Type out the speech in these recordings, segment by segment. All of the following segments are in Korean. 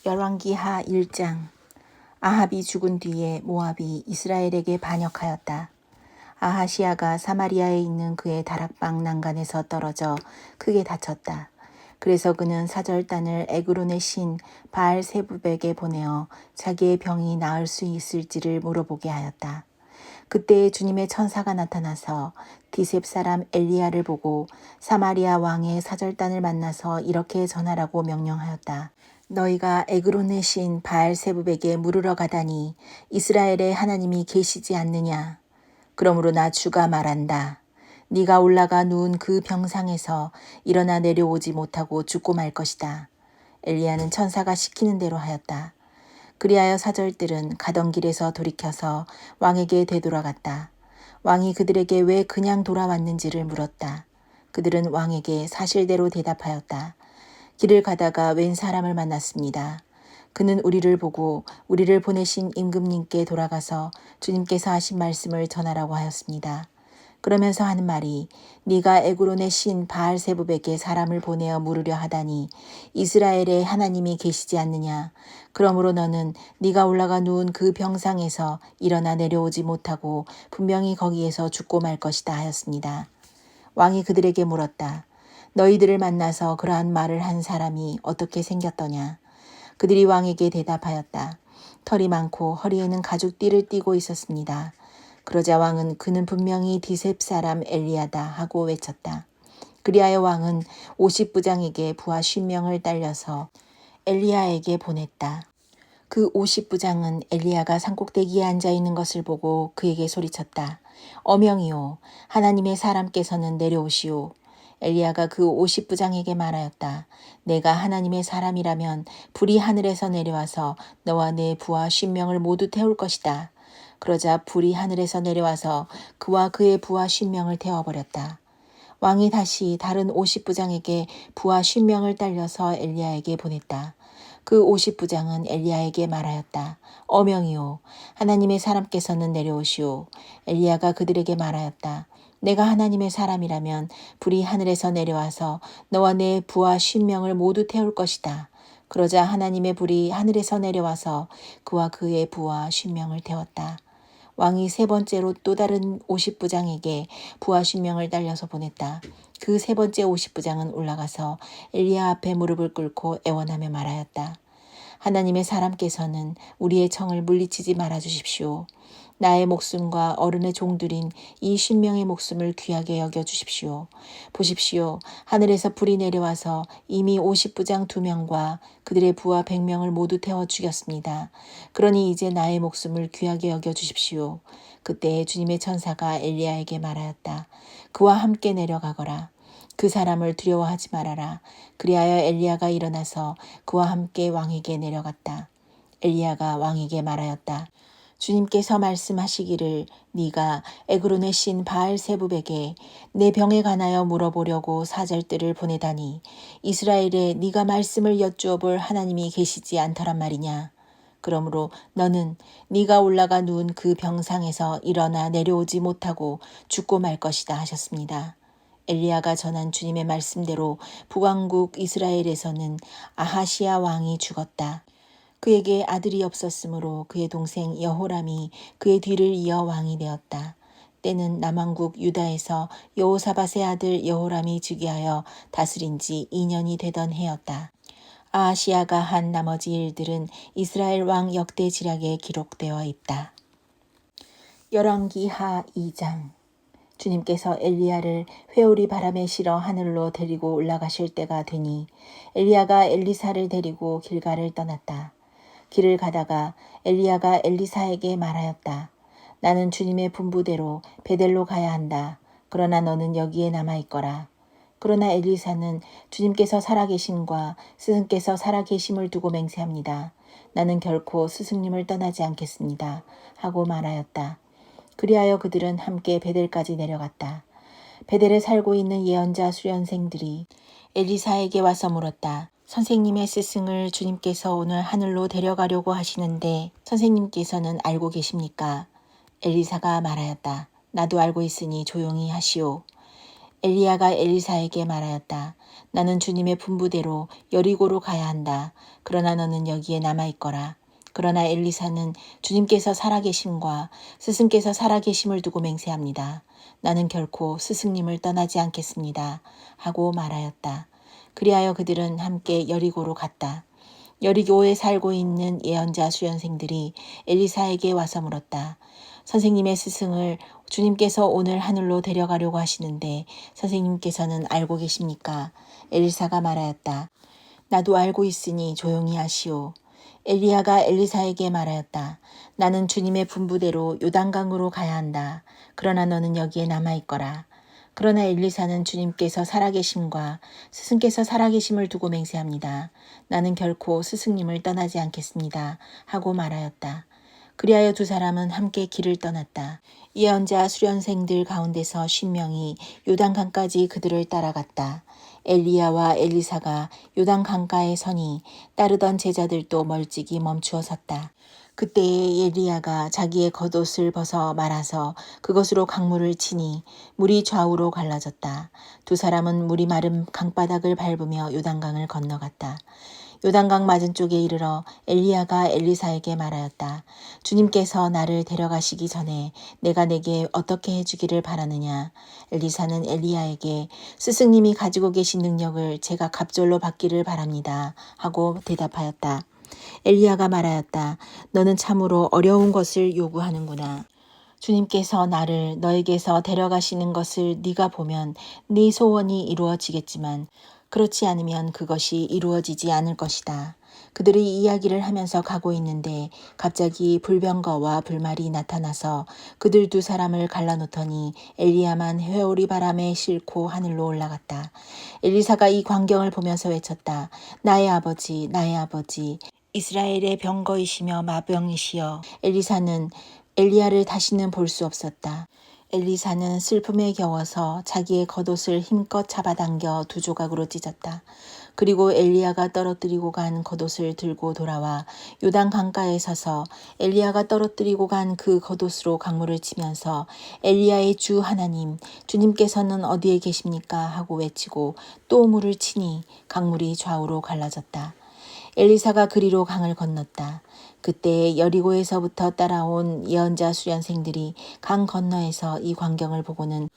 열왕기하 1장. 아합이 죽은 뒤에 모압이 이스라엘에게 반역하였다. 아하시아가 사마리아에 있는 그의 다락방 난간에서 떨어져 크게 다쳤다. 그래서 그는 사절단을 에그론의 신 바알세부백에 보내어 자기의 병이 나을 수 있을지를 물어보게 하였다. 그때 주님의 천사가 나타나서 디셉 사람 엘리야를 보고 사마리아 왕의 사절단을 만나서 이렇게 전하라고 명령하였다. 너희가 에그론의 신 바알세부백에 물으러 가다니 이스라엘의 하나님이 계시지 않느냐. 그러므로 나 주가 말한다. 네가 올라가 누운 그 병상에서 일어나 내려오지 못하고 죽고 말 것이다. 엘리야는 천사가 시키는 대로 하였다. 그리하여 사절들은 가던 길에서 돌이켜서 왕에게 되돌아갔다. 왕이 그들에게 왜 그냥 돌아왔는지를 물었다. 그들은 왕에게 사실대로 대답하였다. 길을 가다가 웬 사람을 만났습니다. 그는 우리를 보고 우리를 보내신 임금님께 돌아가서 주님께서 하신 말씀을 전하라고 하였습니다. 그러면서 하는 말이 네가 에그론의 신 바알세부백에 사람을 보내어 물으려 하다니 이스라엘의 하나님이 계시지 않느냐. 그러므로 너는 네가 올라가 누운 그 병상에서 일어나 내려오지 못하고 분명히 거기에서 죽고 말 것이다 하였습니다. 왕이 그들에게 물었다. 너희들을 만나서 그러한 말을 한 사람이 어떻게 생겼더냐. 그들이 왕에게 대답하였다. 털이 많고 허리에는 가죽띠를 띠고 있었습니다. 그러자 왕은 그는 분명히 디셉 사람 엘리야다 하고 외쳤다. 그리하여 왕은 50부장에게 부하 50명을 딸려서 엘리야에게 보냈다. 그 50부장은 엘리야가 산꼭대기에 앉아있는 것을 보고 그에게 소리쳤다. 어명이요 하나님의 사람께서는 내려오시오. 엘리야가 그 50부장에게 말하였다. 내가 하나님의 사람이라면 불이 하늘에서 내려와서 너와 내 부하 50명을 모두 태울 것이다. 그러자 불이 하늘에서 내려와서 그와 그의 부하 50명을 태워버렸다. 왕이 다시 다른 50부장에게 부하 50명을 딸려서 엘리야에게 보냈다. 그 50부장은 엘리야에게 말하였다. 어명이요 하나님의 사람께서는 내려오시오. 엘리야가 그들에게 말하였다. 내가 하나님의 사람이라면 불이 하늘에서 내려와서 너와 내 부하 50명을 모두 태울 것이다. 그러자 하나님의 불이 하늘에서 내려와서 그와 그의 부하 50명을 태웠다. 왕이 세 번째로 또 다른 50부장에게 부하 50명을 딸려서 보냈다. 그 세 번째 50부장은 올라가서 엘리야 앞에 무릎을 꿇고 애원하며 말하였다. 하나님의 사람께서는 우리의 청을 물리치지 말아 주십시오. 나의 목숨과 어른의 종들인 이 50명의 목숨을 귀하게 여겨 주십시오. 보십시오. 하늘에서 불이 내려와서 이미 50부장 2명과 그들의 부하 100명을 모두 태워 죽였습니다. 그러니 이제 나의 목숨을 귀하게 여겨 주십시오. 그때 주님의 천사가 엘리야에게 말하였다. 그와 함께 내려가거라. 그 사람을 두려워하지 말아라. 그리하여 엘리야가 일어나서 그와 함께 왕에게 내려갔다. 엘리야가 왕에게 말하였다. 주님께서 말씀하시기를 네가 에그론의 신 바알세부백에 내 병에 관하여 물어보려고 사절들을 보내다니 이스라엘에 네가 말씀을 여쭈어 볼 하나님이 계시지 않더란 말이냐. 그러므로 너는 네가 올라가 누운 그 병상에서 일어나 내려오지 못하고 죽고 말 것이다 하셨습니다. 엘리야가 전한 주님의 말씀대로 북왕국 이스라엘에서는 아하시아 왕이 죽었다. 그에게 아들이 없었으므로 그의 동생 여호람이 그의 뒤를 이어 왕이 되었다. 때는 남왕국 유다에서 여호사밧의 아들 여호람이 즉위하여 다스린 지 2년이 되던 해였다. 아하시아가 한 나머지 일들은 이스라엘 왕 역대지략에 기록되어 있다. 열왕기하 2장. 주님께서 엘리야를 회오리 바람에 실어 하늘로 데리고 올라가실 때가 되니 엘리야가 엘리사를 데리고 길갈을 떠났다. 길을 가다가 엘리야가 엘리사에게 말하였다. 나는 주님의 분부대로 베델로 가야 한다. 그러나 너는 여기에 남아있거라. 그러나 엘리사는 주님께서 살아계심과 스승께서 살아계심을 두고 맹세합니다. 나는 결코 스승님을 떠나지 않겠습니다. 하고 말하였다. 그리하여 그들은 함께 베델까지 내려갔다. 베델에 살고 있는 예언자 수련생들이 엘리사에게 와서 물었다. 선생님의 스승을 주님께서 오늘 하늘로 데려가려고 하시는데 선생님께서는 알고 계십니까? 엘리사가 말하였다. 나도 알고 있으니 조용히 하시오. 엘리야가 엘리사에게 말하였다. 나는 주님의 분부대로 여리고로 가야 한다. 그러나 너는 여기에 남아있거라. 그러나 엘리사는 주님께서 살아계심과 스승께서 살아계심을 두고 맹세합니다. 나는 결코 스승님을 떠나지 않겠습니다. 하고 말하였다. 그리하여 그들은 함께 여리고로 갔다. 여리고에 살고 있는 예언자 수련생들이 엘리사에게 와서 물었다. 선생님의 스승을 주님께서 오늘 하늘로 데려가려고 하시는데 선생님께서는 알고 계십니까? 엘리사가 말하였다. 나도 알고 있으니 조용히 하시오. 엘리야가 엘리사에게 말하였다. 나는 주님의 분부대로 요단강으로 가야 한다. 그러나 너는 여기에 남아있거라. 그러나 엘리사는 주님께서 살아계심과 스승께서 살아계심을 두고 맹세합니다. 나는 결코 스승님을 떠나지 않겠습니다. 하고 말하였다. 그리하여 두 사람은 함께 길을 떠났다. 예언자 수련생들 가운데서 50명이 요단강까지 그들을 따라갔다. 엘리야와 엘리사가 요단 강가에 서니 따르던 제자들도 멀찍이 멈추어 섰다. 그때에 엘리야가 자기의 겉옷을 벗어 말아서 그것으로 강물을 치니 물이 좌우로 갈라졌다. 두 사람은 물이 마른 강바닥을 밟으며 요단강을 건너갔다. 요단강 맞은쪽에 이르러 엘리야가 엘리사에게 말하였다. 주님께서 나를 데려가시기 전에 내가 내게 어떻게 해주기를 바라느냐. 엘리사는 엘리야에게 스승님이 가지고 계신 능력을 제가 갑절로 받기를 바랍니다. 하고 대답하였다. 엘리야가 말하였다. 너는 참으로 어려운 것을 요구하는구나. 주님께서 나를 너에게서 데려가시는 것을 네가 보면 네 소원이 이루어지겠지만 그렇지 않으면 그것이 이루어지지 않을 것이다. 그들이 이야기를 하면서 가고 있는데 갑자기 불병거와 불말이 나타나서 그들 두 사람을 갈라놓더니 엘리야만 회오리 바람에 싣고 하늘로 올라갔다. 엘리사가 이 광경을 보면서 외쳤다. 나의 아버지, 나의 아버지, 이스라엘의 병거이시며 마병이시여. 엘리사는 엘리야를 다시는 볼 수 없었다. 엘리사는 슬픔에 겨워서 자기의 겉옷을 힘껏 잡아당겨 두 조각으로 찢었다. 그리고 엘리야가 떨어뜨리고 간 겉옷을 들고 돌아와 요단 강가에 서서 엘리야가 떨어뜨리고 간 그 겉옷으로 강물을 치면서 엘리야의 주 하나님, 주님께서는 어디에 계십니까? 하고 외치고 또 물을 치니 강물이 좌우로 갈라졌다. 엘리사가 그리로 강을 건넜다. 그때 여리고에서부터 따라온 예언자 수련생들이 강 건너에서 이 광경을 보고는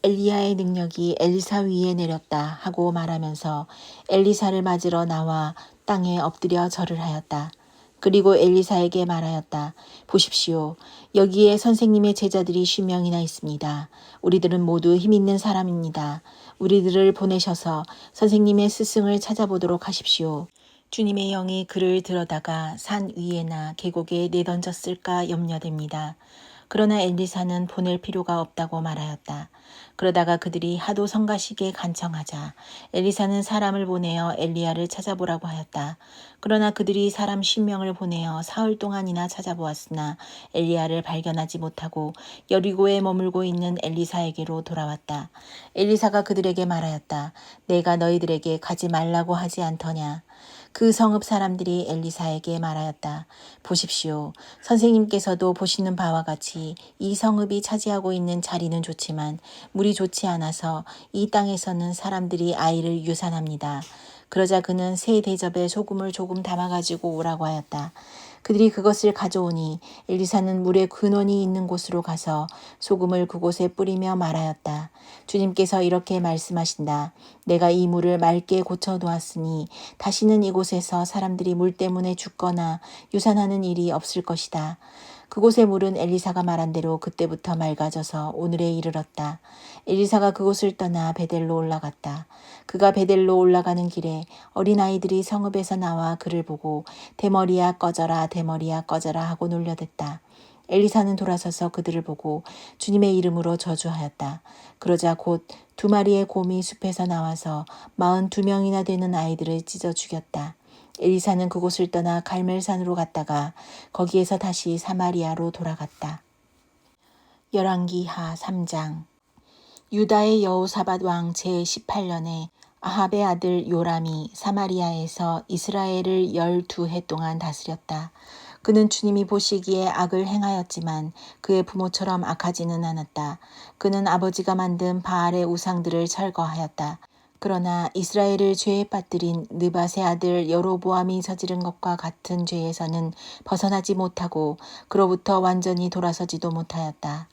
엘리야의 능력이 엘리사 위에 내렸다 하고 말하면서 엘리사를 맞으러 나와 땅에 엎드려 절을 하였다. 그리고 엘리사에게 말하였다. 보십시오. 여기에 선생님의 제자들이 50명이나 있습니다. 우리들은 모두 힘있는 사람입니다. 우리들을 보내셔서 선생님의 스승을 찾아보도록 하십시오. 주님의 영이 그를 들어다가 산 위에나 계곡에 내던졌을까 염려됩니다. 그러나 엘리사는 보낼 필요가 없다고 말하였다. 그러다가 그들이 하도 성가시게 간청하자 엘리사는 사람을 보내어 엘리야를 찾아보라고 하였다. 그러나 그들이 사람 10명을 보내어 사흘 동안이나 찾아보았으나 엘리야를 발견하지 못하고 여리고에 머물고 있는 엘리사에게로 돌아왔다. 엘리사가 그들에게 말하였다. 내가 너희들에게 가지 말라고 하지 않더냐. 그 성읍 사람들이 엘리사에게 말하였다. 보십시오. 선생님께서도 보시는 바와 같이 이 성읍이 차지하고 있는 자리는 좋지만 물이 좋지 않아서 이 땅에서는 사람들이 아이를 유산합니다. 그러자 그는 새 대접에 소금을 조금 담아가지고 오라고 하였다. 그들이 그것을 가져오니 엘리사는 물의 근원이 있는 곳으로 가서 소금을 그곳에 뿌리며 말하였다. 주님께서 이렇게 말씀하신다. 내가 이 물을 맑게 고쳐놓았으니 다시는 이곳에서 사람들이 물 때문에 죽거나 유산하는 일이 없을 것이다. 그곳의 물은 엘리사가 말한 대로 그때부터 맑아져서 오늘에 이르렀다. 엘리사가 그곳을 떠나 베델로 올라갔다. 그가 베델로 올라가는 길에 어린아이들이 성읍에서 나와 그를 보고 대머리야 꺼져라 대머리야 꺼져라 하고 놀려댔다. 엘리사는 돌아서서 그들을 보고 주님의 이름으로 저주하였다. 그러자 곧 2마리의 곰이 숲에서 나와서 42명이나 되는 아이들을 찢어 죽였다. 엘리사는 그곳을 떠나 갈멜산으로 갔다가 거기에서 다시 사마리아로 돌아갔다. 열왕기하 3장. 유다의 여호사밧 왕 제18년에 아합의 아들 요람이 사마리아에서 이스라엘을 12해 동안 다스렸다. 그는 주님이 보시기에 악을 행하였지만 그의 부모처럼 악하지는 않았다. 그는 아버지가 만든 바알의 우상들을 철거하였다. 그러나 이스라엘을 죄에 빠뜨린 느밧의 아들 여로보암이 저지른 것과 같은 죄에서는 벗어나지 못하고 그로부터 완전히 돌아서지도 못하였다.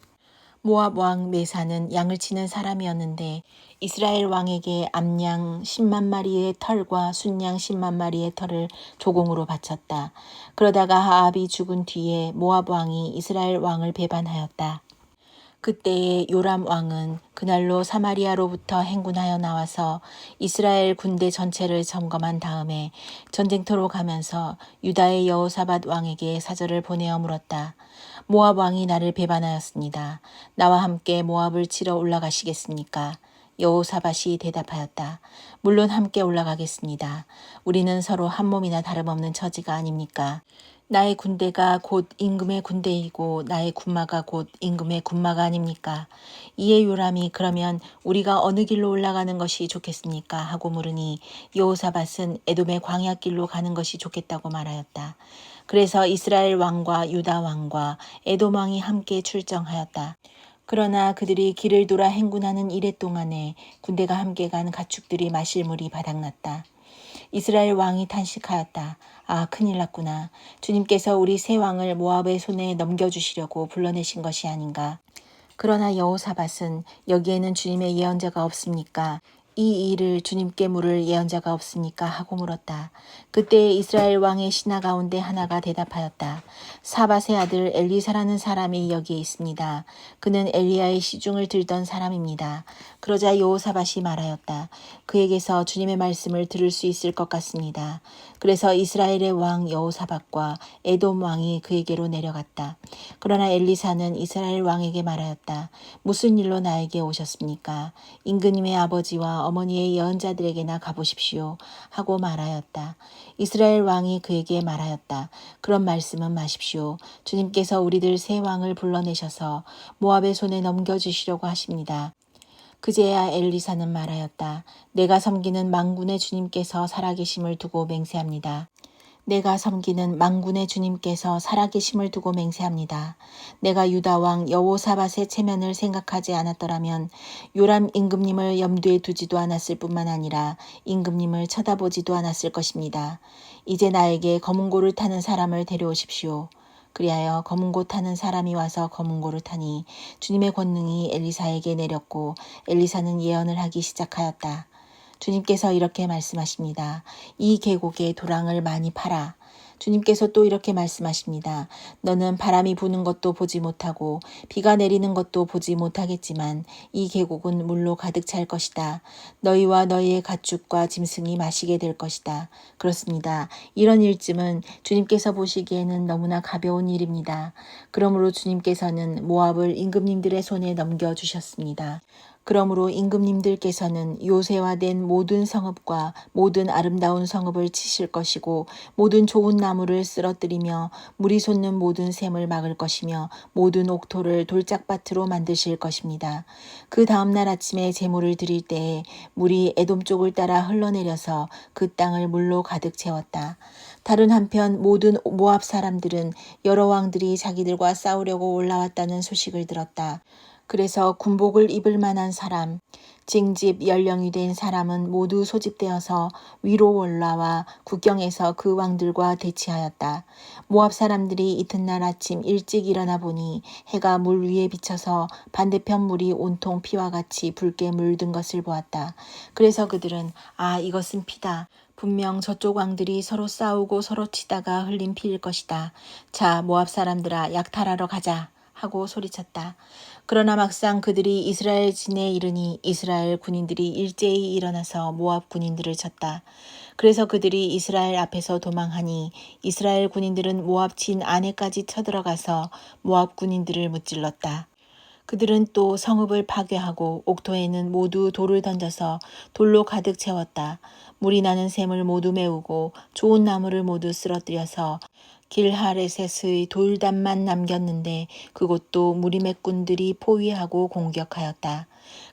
모압 왕 메사는 양을 치는 사람이었는데 이스라엘 왕에게 암양 10만 마리의 털과 순양 10만 마리의 털을 조공으로 바쳤다. 그러다가 아합이 죽은 뒤에 모압 왕이 이스라엘 왕을 배반하였다. 그때에 요람 왕은 그날로 사마리아로부터 행군하여 나와서 이스라엘 군대 전체를 점검한 다음에 전쟁터로 가면서 유다의 여호사밧 왕에게 사절을 보내어 물었다. 모압 왕이 나를 배반하였습니다. 나와 함께 모압을 치러 올라가시겠습니까? 여호사밧이 대답하였다. 물론 함께 올라가겠습니다. 우리는 서로 한 몸이나 다름없는 처지가 아닙니까? 나의 군대가 곧 임금의 군대이고 나의 군마가 곧 임금의 군마가 아닙니까? 이에 요람이 그러면 우리가 어느 길로 올라가는 것이 좋겠습니까? 하고 물으니 여호사밧은 에돔의 광야길로 가는 것이 좋겠다고 말하였다. 그래서 이스라엘 왕과 유다 왕과 에돔 왕이 함께 출정하였다. 그러나 그들이 길을 돌아 행군하는 이래 동안에 군대가 함께 간 가축들이 마실 물이 바닥났다. 이스라엘 왕이 탄식하였다. 아, 큰일 났구나. 주님께서 우리 세 왕을 모압의 손에 넘겨주시려고 불러내신 것이 아닌가. 그러나 여호사밧은 여기에는 주님의 예언자가 없습니까? 이 일을 주님께 물을 예언자가 없습니까? 하고 물었다. 그때 이스라엘 왕의 신하 가운데 하나가 대답하였다. 사밧의 아들 엘리사라는 사람이 여기에 있습니다. 그는 엘리야의 시중을 들던 사람입니다. 그러자 여호사밧이 말하였다. 그에게서 주님의 말씀을 들을 수 있을 것 같습니다. 그래서 이스라엘의 왕 여호사밧과 에돔 왕이 그에게로 내려갔다. 그러나 엘리사는 이스라엘 왕에게 말하였다. 무슨 일로 나에게 오셨습니까? 임금님의 아버지와 어머니의 예언자들에게나 가보십시오. 하고 말하였다. 이스라엘 왕이 그에게 말하였다. 그런 말씀은 마십시오. 주님께서 우리들 세 왕을 불러내셔서 모압의 손에 넘겨주시려고 하십니다. 그제야 엘리사는 말하였다. 내가 섬기는 만군의 주님께서 살아계심을 두고 맹세합니다. 내가 섬기는 만군의 주님께서 살아계심을 두고 맹세합니다. 내가 유다왕 여호사밧의 체면을 생각하지 않았더라면 요람 임금님을 염두에 두지도 않았을 뿐만 아니라 임금님을 쳐다보지도 않았을 것입니다. 이제 나에게 검은고를 타는 사람을 데려오십시오. 그리하여 검은고 타는 사람이 와서 검은고를 타니 주님의 권능이 엘리사에게 내렸고 엘리사는 예언을 하기 시작하였다. 주님께서 이렇게 말씀하십니다. 이 계곡에 도랑을 많이 파라. 주님께서 또 이렇게 말씀하십니다. 너는 바람이 부는 것도 보지 못하고 비가 내리는 것도 보지 못하겠지만 이 계곡은 물로 가득 찰 것이다. 너희와 너희의 가축과 짐승이 마시게 될 것이다. 그렇습니다. 이런 일쯤은 주님께서 보시기에는 너무나 가벼운 일입니다. 그러므로 주님께서는 모압을 임금님들의 손에 넘겨주셨습니다. 그러므로 임금님들께서는 요새화된 모든 성읍과 모든 아름다운 성읍을 치실 것이고 모든 좋은 나무를 쓰러뜨리며 물이 솟는 모든 샘을 막을 것이며 모든 옥토를 돌짝밭으로 만드실 것입니다. 그 다음날 아침에 제물을 드릴 때에 물이 에돔 쪽을 따라 흘러내려서 그 땅을 물로 가득 채웠다. 다른 한편 모든 모압 사람들은 여러 왕들이 자기들과 싸우려고 올라왔다는 소식을 들었다. 그래서 군복을 입을 만한 사람, 징집 연령이 된 사람은 모두 소집되어서 위로 올라와 국경에서 그 왕들과 대치하였다. 모압 사람들이 이튿날 아침 일찍 일어나 보니 해가 물 위에 비쳐서 반대편 물이 온통 피와 같이 붉게 물든 것을 보았다. 그래서 그들은 아, 이것은 피다. 분명 저쪽 왕들이 서로 싸우고 서로 치다가 흘린 피일 것이다. 자, 모압 사람들아, 약탈하러 가자. 하고 소리쳤다. 그러나 막상 그들이 이스라엘 진에 이르니 이스라엘 군인들이 일제히 일어나서 모압 군인들을 쳤다. 그래서 그들이 이스라엘 앞에서 도망하니 이스라엘 군인들은 모압 진 안에까지 쳐들어가서 모압 군인들을 무찔렀다. 그들은 또 성읍을 파괴하고 옥토에는 모두 돌을 던져서 돌로 가득 채웠다. 물이 나는 샘을 모두 메우고 좋은 나무를 모두 쓰러뜨려서 길하레셋의 돌담만 남겼는데 그곳도 무리맥군들이 포위하고 공격하였다.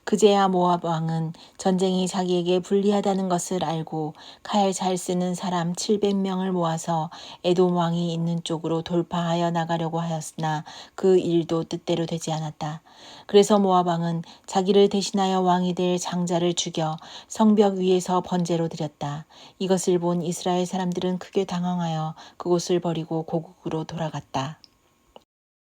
그제야 모압 왕은 전쟁이 자기에게 불리하다는 것을 알고 칼 잘 쓰는 사람 700명을 모아서 에돔 왕이 있는 쪽으로 돌파하여 나가려고 하였으나 그 일도 뜻대로 되지 않았다. 그래서 모압 왕은 자기를 대신하여 왕이 될 장자를 죽여 성벽 위에서 번제로 드렸다. 이것을 본 이스라엘 사람들은 크게 당황하여 그곳을 버리고 고국으로 돌아갔다.